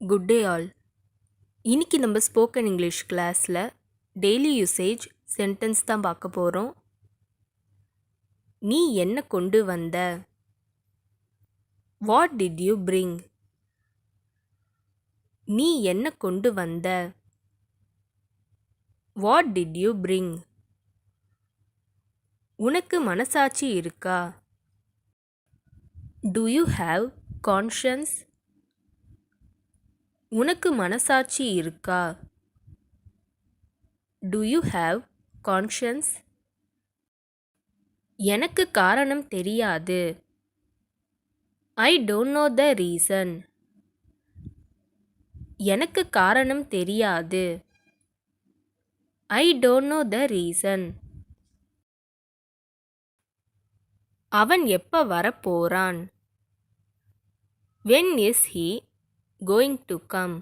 Good day all. இன்னைக்கு நம்ம spoken English கிளாஸில் டெய்லி யூசேஜ் சென்டென்ஸ் தான் பார்க்க போகிறோம். நீ என்ன கொண்டு வந்த? What did you bring? நீ என்ன கொண்டு வந்த? What did you bring? உனக்கு மனசாட்சி இருக்கா? Do you have conscience? உனக்கு மனசாட்சி இருக்கா? Do you have conscience? எனக்கு காரணம் தெரியாது. I don't know the reason. எனக்கு காரணம் தெரியாது. I don't know the reason. அவன் எப்ப வரப்போறான்? When is he going to come?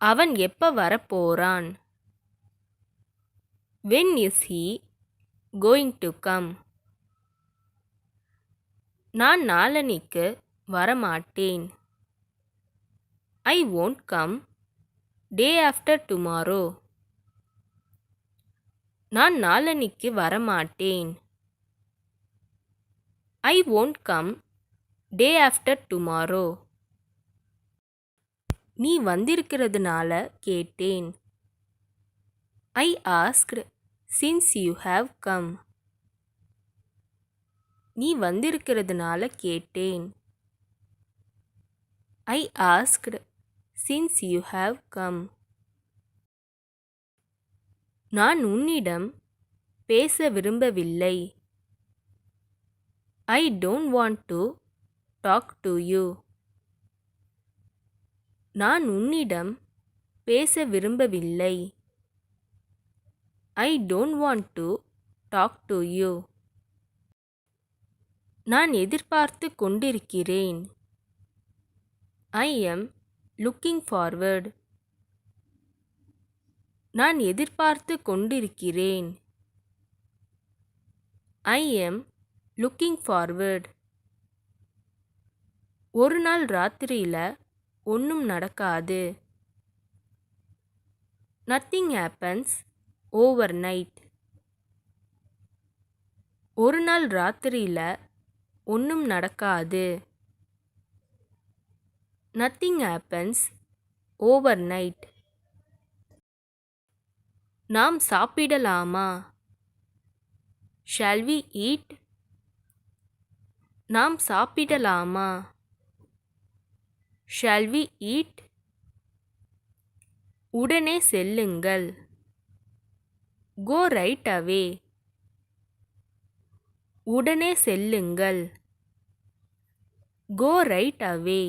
அவன் எப்ப வரப்போறான்? When is he going to come? நான் நாளன்னைக்கு வரமாட்டேன். I won't come day after tomorrow. நான் நாளன்னைக்கு வரமாட்டேன். I won't come day after tomorrow. நீ வந்திருக்கிறதுனால கேட்டேன். I asked since you have come. நீ வந்திருக்கிறதுனால கேட்டேன். I asked since you have come. நான் உன்னிடம் பேச விரும்பவில்லை. I don't want to talk to you. நான் உன்னிடம் பேச விரும்பவில்லை. I don't want to talk to you. நான் எதிர்பார்த்து கொண்டிருக்கிறேன். I am looking forward. நான் எதிர்பார்த்து கொண்டிருக்கிறேன். I am looking forward. ஒரு நாள் ராத்திரியில ஒன்றும் நடக்காது. Nothing happens overnight. ஒரு நாள் ராத்திரியில ஒன்றும் நடக்காது. Nothing happens overnight. நாம் சாப்பிடலாமா? Shall we eat? நாம் சாப்பிடலாமா? Shall we eat? உடனே செல்லுங்கள். Go right away. உடனே செல்லுங்கள். Go right away.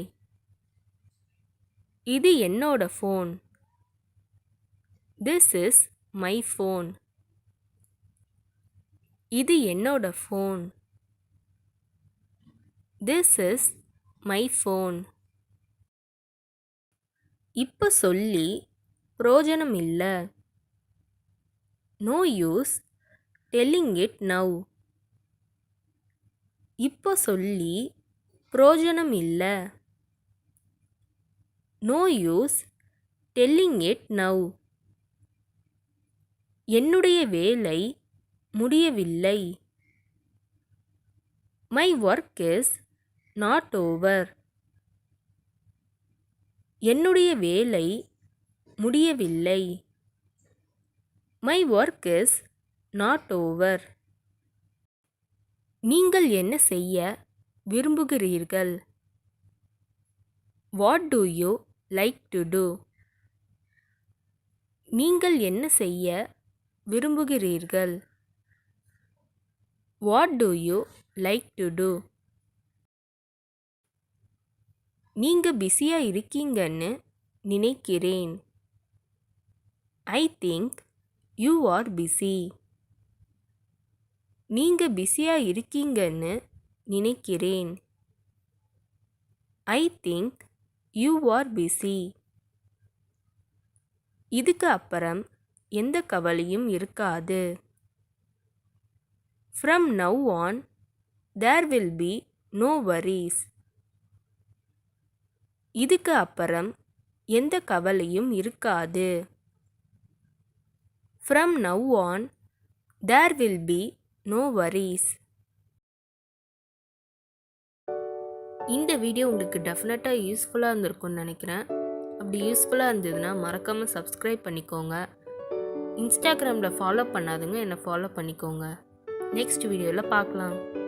இது என்னோட phone. This is my phone. இது என்னோட phone. This is my phone. இப்போ சொல்லி பிரயோஜனம் இல்லை. No use telling it now. இப்போ சொல்லி பிரயோஜனம் இல்லை. No use telling it now. என்னுடைய வேலை முடியவில்லை. My work is not over. என்னுடைய வேலை முடியவில்லை. My work is not over. நீங்கள் என்ன செய்ய விரும்புகிறீர்கள்? What do you like to do? நீங்கள் என்ன செய்ய விரும்புகிறீர்கள்? What do you like to do? நீங்க பிஸியா இருக்கீங்கன்னு நினைக்கிறேன். I think you are busy. நீங்க பிஸியா இருக்கீங்கன்னு நினைக்கிறேன். I think you are busy. இதுக்கு அப்புறம் எந்த கவலையும் இருக்காது. From now on, there will be no worries. இதுக்கு அப்புறம் எந்த கவலையும் இருக்காது. From now on, there will be no worries. இந்த வீடியோ உங்களுக்கு டெஃபினட்டாக யூஸ்ஃபுல்லாக இருந்திருக்கும்னு நினைக்கிறேன். அப்படி யூஸ்ஃபுல்லாக இருந்ததுன்னா மறக்காமல் சப்ஸ்கிரைப் பண்ணிக்கோங்க. இன்ஸ்டாகிராமில் ஃபாலோ பண்ணாதுங்க, என்னை ஃபாலோ பண்ணிக்கோங்க. நெக்ஸ்ட் வீடியோவில் பார்க்கலாம்.